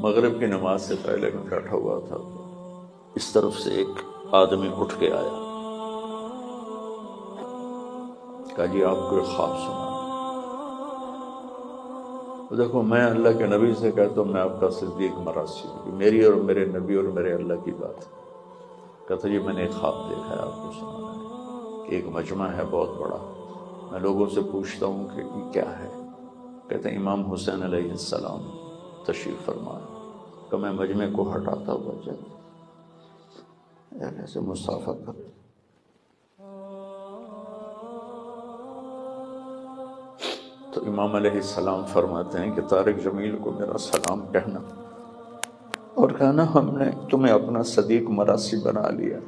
مغرب کی نماز سے پہلے میں بیٹھا ہوا تھا تو اس طرف سے ایک آدمی اٹھ کے آیا، کہا جی آپ کو ایک خواب سنا۔ دیکھو میں اللہ کے نبی سے کہتا ہوں میں آپ کا صدیق مراسی ہوں، میری اور میرے نبی اور میرے اللہ کی بات ہے۔ کہتا جی میں نے ایک خواب دیکھا ہے، آپ کو سنانا ہے کہ ایک مجمع ہے بہت بڑا، میں لوگوں سے پوچھتا ہوں کہ یہ کیا ہے، کہتے ہیں امام حسین علیہ السلام تشریف فرمائے، کہ میں مجمع کو ہٹاتا ہوا جب ایسے مصافحہ کرتا، تو امام علیہ السلام فرماتے ہیں کہ طارق جمیل کو میرا سلام کہنا اور کہنا ہم نے تمہیں اپنا صدیق مراسی بنا لیا۔